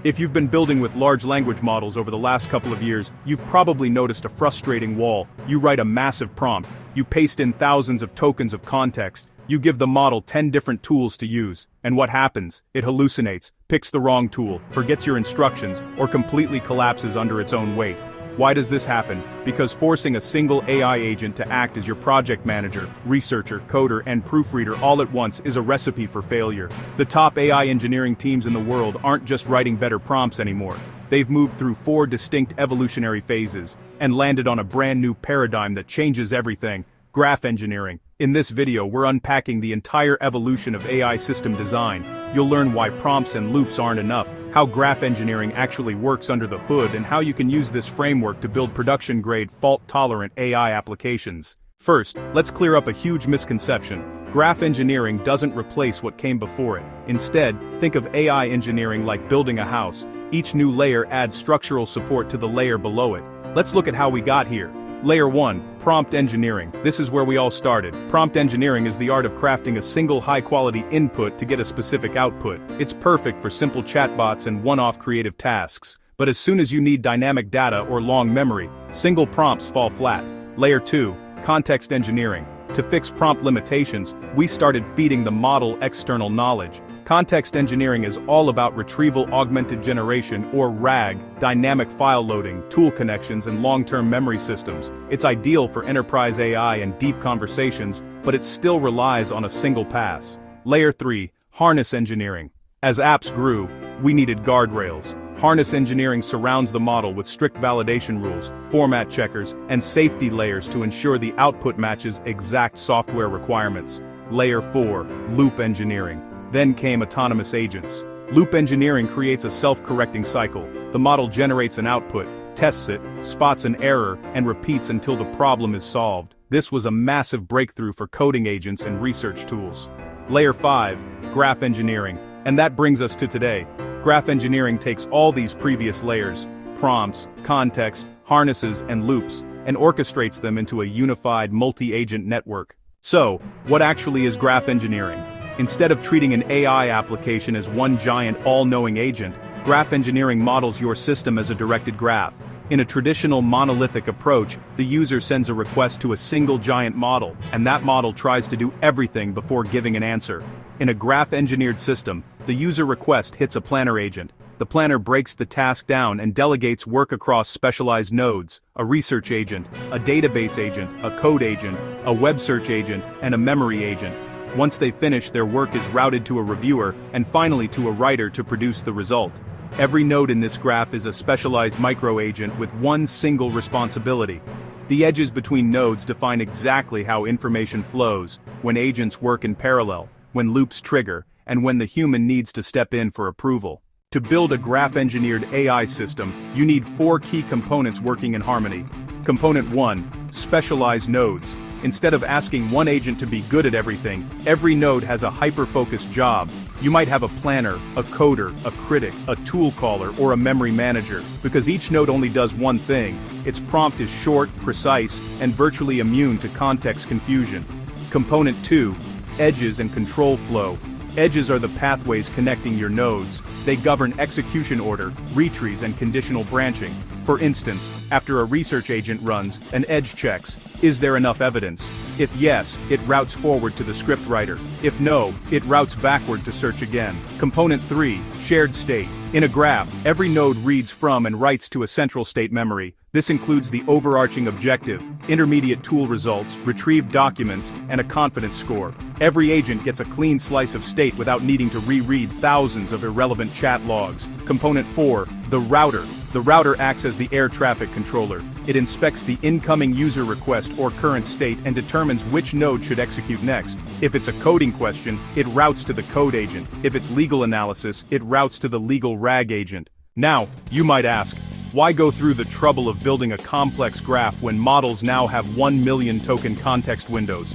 If you've been building with large language models over the last couple of years, you've probably noticed a frustrating wall. You write a massive prompt, you paste in thousands of tokens of context, you give the model 10 different tools to use, and what happens? It hallucinates, picks the wrong tool, forgets your instructions, or completely collapses under its own weight. Why does this happen? Because forcing a single AI agent to act as your project manager, researcher, coder, and proofreader all at once is a recipe for failure. The top AI engineering teams in the world aren't just writing better prompts anymore. They've moved through 4 distinct evolutionary phases, and landed on a brand new paradigm that changes everything: graph engineering. In this video, we're unpacking the entire evolution of AI system design. You'll learn why prompts and loops aren't enough, how graph engineering actually works under the hood, and how you can use this framework to build production-grade, fault-tolerant AI applications. First, let's clear up a huge misconception. Graph engineering doesn't replace what came before it. Instead, think of AI engineering like building a house. Each new layer adds structural support to the layer below it. Let's look at how we got here. Layer 1, prompt engineering. This is where we all started. Prompt engineering is the art of crafting a single high-quality input to get a specific output. It's perfect for simple chatbots and one-off creative tasks. But as soon as you need dynamic data or long memory, single prompts fall flat. Layer 2, context engineering. To fix prompt limitations, we started feeding the model external knowledge. Context engineering is all about retrieval augmented generation, or RAG, dynamic file loading, tool connections, and long-term memory systems. It's ideal for enterprise AI and deep conversations, but it still relies on a single pass. Layer 3, harness engineering. As apps grew, we needed guardrails. Harness engineering surrounds the model with strict validation rules, format checkers, and safety layers to ensure the output matches exact software requirements. Layer 4, loop engineering. Then came autonomous agents. Loop engineering creates a self-correcting cycle. The model generates an output, tests it, spots an error, and repeats until the problem is solved. This was a massive breakthrough for coding agents and research tools. Layer 5, graph engineering. And that brings us to today. Graph engineering takes all these previous layers, prompts, context, harnesses, and loops, and orchestrates them into a unified multi-agent network. So, what actually is graph engineering? Instead of treating an AI application as one giant all-knowing agent, graph engineering models your system as a directed graph. In a traditional monolithic approach, the user sends a request to a single giant model, and that model tries to do everything before giving an answer. In a graph-engineered system, the user request hits a planner agent. The planner breaks the task down and delegates work across specialized nodes: a research agent, a database agent, a code agent, a web search agent, and a memory agent. Once they finish, their work is routed to a reviewer, and finally to a writer to produce the result. Every node in this graph is a specialized micro-agent with one single responsibility. The edges between nodes define exactly how information flows, when agents work in parallel, when loops trigger, and when the human needs to step in for approval. To build a graph-engineered AI system, you need 4 key components working in harmony. Component 1, specialized nodes. Instead of asking one agent to be good at everything, every node has a hyper-focused job. You might have a planner, a coder, a critic, a tool caller, or a memory manager, because each node only does one thing. Its prompt is short, precise, and virtually immune to context confusion. Component 2, edges and control flow. Edges are the pathways connecting your nodes. They govern execution order, retries, and conditional branching. For instance, after a research agent runs, an edge checks: is there enough evidence? If yes, it routes forward to the scriptwriter. If no, it routes backward to search again. Component 3, shared state. In a graph, every node reads from and writes to a central state memory. This includes the overarching objective, intermediate tool results, retrieved documents, and a confidence score. Every agent gets a clean slice of state without needing to reread thousands of irrelevant chat logs. Component 4, the router. The router acts as the air traffic controller. It inspects the incoming user request or current state and determines which node should execute next. If it's a coding question, it routes to the code agent. If it's legal analysis, it routes to the legal RAG agent. Now, you might ask, why go through the trouble of building a complex graph when models now have 1 million token context windows?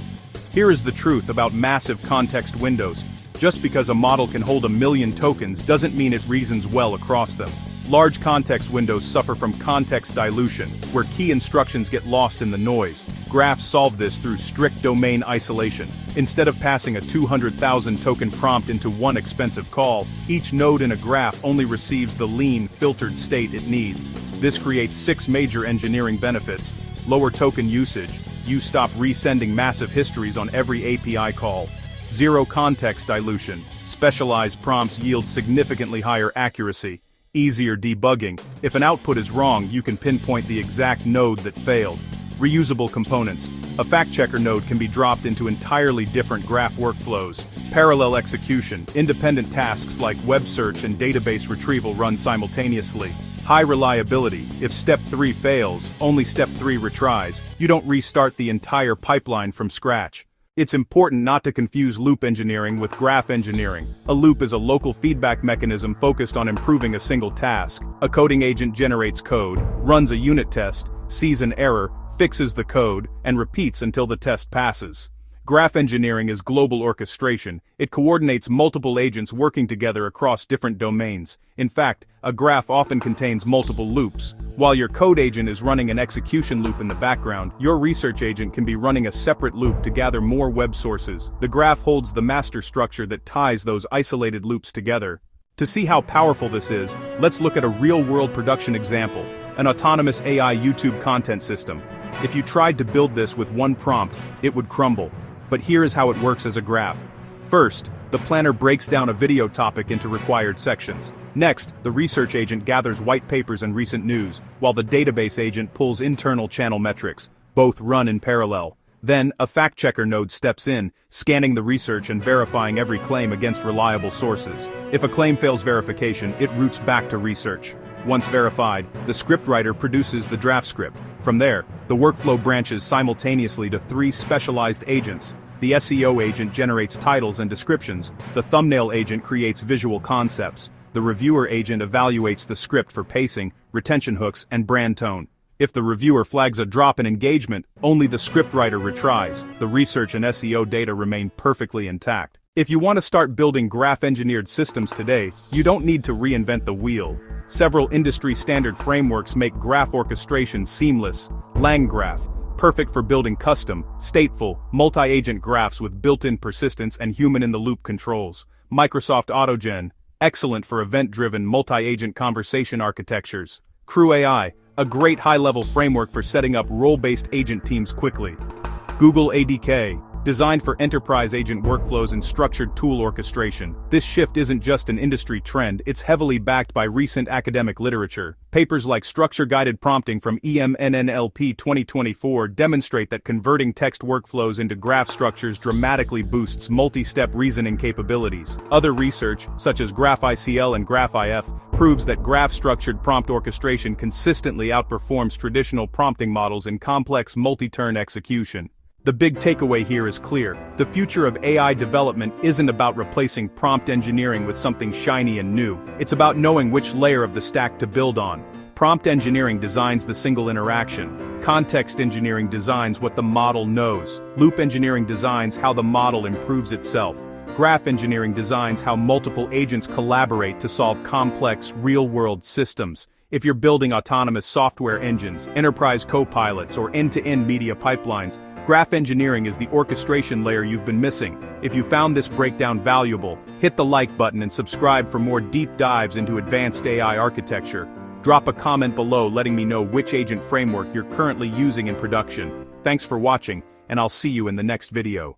Here is the truth about massive context windows. Just because a model can hold 1 million tokens doesn't mean it reasons well across them. Large context windows suffer from context dilution, where key instructions get lost in the noise. Graphs solve this through strict domain isolation. Instead of passing a 200,000 token prompt into one expensive call, each node in a graph only receives the lean, filtered state it needs. This creates 6 major engineering benefits. Lower token usage. You stop resending massive histories on every API call. Zero context dilution. Specialized prompts yield significantly higher accuracy. Easier debugging. If an output is wrong, you can pinpoint the exact node that failed. Reusable components. A fact-checker node can be dropped into entirely different graph workflows. Parallel execution. Independent tasks like web search and database retrieval run simultaneously. High reliability. If step 3 fails, only step 3 retries. You don't restart the entire pipeline from scratch. It's important not to confuse loop engineering with graph engineering. A loop is a local feedback mechanism focused on improving a single task. A coding agent generates code, runs a unit test, sees an error, fixes the code, and repeats until the test passes. Graph engineering is global orchestration. It coordinates multiple agents working together across different domains. In fact, a graph often contains multiple loops. While your code agent is running an execution loop in the background, your research agent can be running a separate loop to gather more web sources. The graph holds the master structure that ties those isolated loops together. To see how powerful this is, let's look at a real-world production example, an autonomous AI YouTube content system. If you tried to build this with one prompt, it would crumble. But here is how it works as a graph. First, the planner breaks down a video topic into required sections. Next, the research agent gathers white papers and recent news, while the database agent pulls internal channel metrics. Both run in parallel. Then, a fact-checker node steps in, scanning the research and verifying every claim against reliable sources. If a claim fails verification, it routes back to research. Once verified, the scriptwriter produces the draft script. From there, the workflow branches simultaneously to 3 specialized agents. The SEO agent generates titles and descriptions, the thumbnail agent creates visual concepts, the reviewer agent evaluates the script for pacing, retention hooks, and brand tone. If the reviewer flags a drop in engagement, only the scriptwriter retries. The research and SEO data remain perfectly intact. If you want to start building graph-engineered systems today, you don't need to reinvent the wheel. Several industry-standard frameworks make graph orchestration seamless. LangGraph, perfect for building custom, stateful, multi-agent graphs with built-in persistence and human-in-the-loop controls. Microsoft AutoGen, excellent for event-driven multi-agent conversation architectures. CrewAI, a great high-level framework for setting up role-based agent teams quickly. Google ADK, designed for enterprise agent workflows and structured tool orchestration. This shift isn't just an industry trend, it's heavily backed by recent academic literature. Papers like Structure-Guided Prompting from EMNNLP 2024 demonstrate that converting text workflows into graph structures dramatically boosts multi-step reasoning capabilities. Other research, such as GraphICL and GraphIF, proves that graph-structured prompt orchestration consistently outperforms traditional prompting models in complex multi-turn execution. The big takeaway here is clear. The future of AI development isn't about replacing prompt engineering with something shiny and new. It's about knowing which layer of the stack to build on. Prompt engineering designs the single interaction. Context engineering designs what the model knows. Loop engineering designs how the model improves itself. Graph engineering designs how multiple agents collaborate to solve complex, real-world systems. If you're building autonomous software engines, enterprise co-pilots, or end-to-end media pipelines, graph engineering is the orchestration layer you've been missing. If you found this breakdown valuable, hit the like button and subscribe for more deep dives into advanced AI architecture. Drop a comment below letting me know which agent framework you're currently using in production. Thanks for watching, and I'll see you in the next video.